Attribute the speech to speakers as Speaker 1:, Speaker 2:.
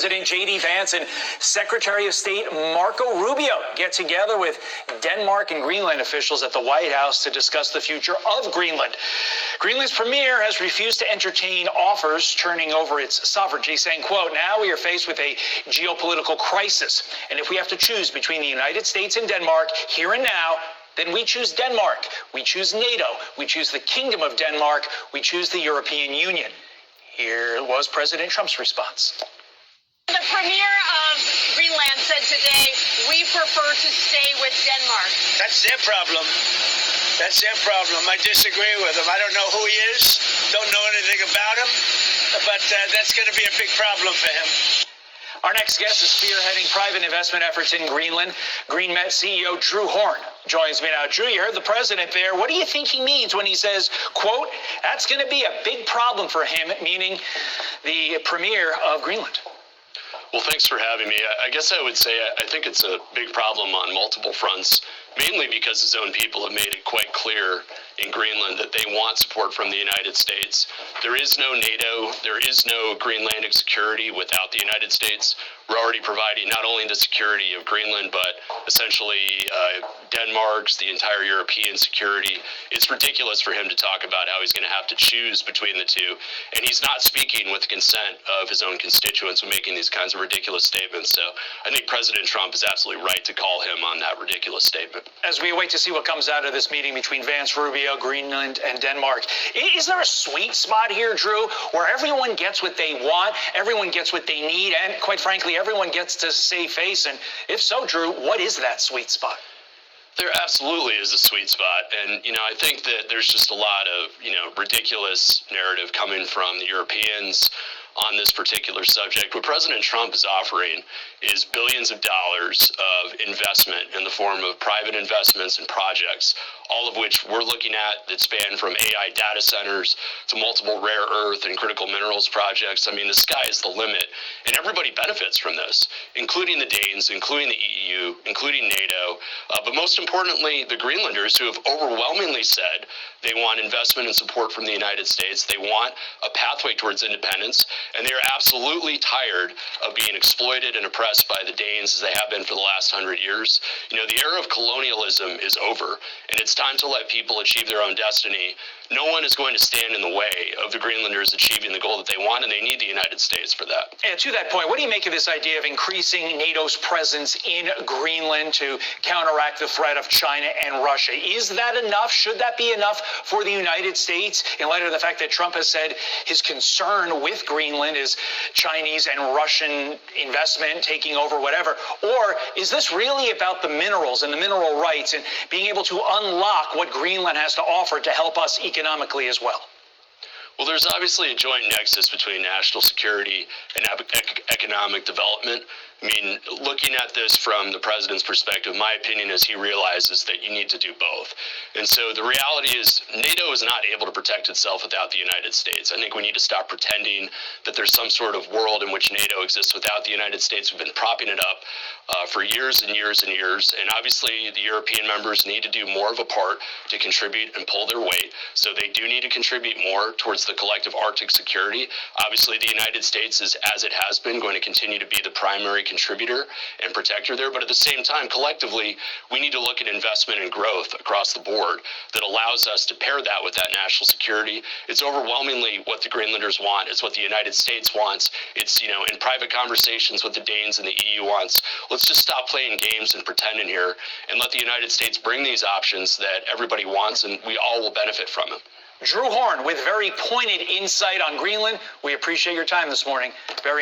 Speaker 1: President J.D. Vance and Secretary of State Marco Rubio get together with Denmark and Greenland officials at the White House to discuss the future of Greenland. Greenland's premier has refused to entertain offers turning over its sovereignty, saying, quote, "Now we are faced with a geopolitical crisis, and if we have to choose between the United States and Denmark here and now, then we choose Denmark, we choose NATO, we choose the Kingdom of Denmark, we choose the European Union." Here was President Trump's response.
Speaker 2: The premier of Greenland said today, "We prefer to stay with Denmark."
Speaker 3: That's their problem. That's their problem. I disagree with him. I don't know who he is, don't know anything about him, but that's going to be a big problem for him.
Speaker 1: Our next guest is spearheading private investment efforts in Greenland. GreenMet CEO Drew Horn joins me now. Drew, you heard the president there. What do you think he means when he says, quote, "That's going to be a big problem for him," meaning the premier of Greenland?
Speaker 4: Well, thanks for having me. I guess I would say I think it's a big problem on multiple fronts, mainly because his own people have made it quite clear in Greenland that they want support from the United States. There is no NATO, there is no Greenlandic security without the United States. We're already providing not only the security of Greenland, but essentially Denmark's, the entire European security. It's ridiculous for him to talk about how he's going to have to choose between the two. And he's not speaking with the consent of his own constituents when making these kinds of ridiculous statements. So I think President Trump is absolutely right to call him on that ridiculous statement.
Speaker 1: As we wait to see what comes out of this meeting between Vance, Rubio, Greenland, and Denmark, is there a sweet spot here, Drew, where everyone gets what they want, everyone gets what they need, and quite frankly, everyone gets to save face? And if so, Drew, what is that sweet spot?
Speaker 4: There absolutely is a sweet spot. And, I think that there's just a lot of, ridiculous narrative coming from the Europeans on this particular subject. What President Trump is offering is billions of dollars of investment in the form of private investments and projects, all of which we're looking at that span from AI data centers to multiple rare earth and critical minerals projects. I mean, the sky is the limit, and everybody benefits from this, including the Danes, including the EU, including NATO, but most importantly, the Greenlanders, who have overwhelmingly said they want investment and support from the United States. They want a pathway towards independence, and they are absolutely tired of being exploited and oppressed by the Danes as they have been for the last 100 years. The era of colonialism is over, and it's time to let people achieve their own destiny. No one is going to stand in the way of the Greenlanders achieving the goal that they want, and they need the United States for that.
Speaker 1: And to that point, what do you make of this idea of increasing NATO's presence in Greenland to counteract the threat of China and Russia? Is that enough? Should that be enough for the United States in light of the fact that Trump has said his concern with Greenland is Chinese and Russian investment taking over whatever? Or is this really about the minerals and the mineral rights and being able to unlock what Greenland has to offer to help us economically as well?
Speaker 4: Well, there's obviously a joint nexus between national security and economic development. I mean, looking at this from the president's perspective, my opinion is he realizes that you need to do both. And so the reality is NATO is not able to protect itself without the United States. I think we need to stop pretending that there's some sort of world in which NATO exists without the United States. We've been propping it up for years and years and years. And obviously the European members need to do more of a part to contribute and pull their weight. So they do need to contribute more towards the collective Arctic security. Obviously the United States is, as it has been, going to continue to be the primary contributor and protector there. But at the same time, collectively, we need to look at investment and growth across the board that allows us to pair that with that national security. It's overwhelmingly what the Greenlanders want. It's what the United States wants. It's, in private conversations what the Danes and the EU wants. Let's just stop playing games and pretending here and let the United States bring these options that everybody wants, and we all will benefit from them.
Speaker 1: Drew Horn with very pointed insight on Greenland. We appreciate your time this morning. Very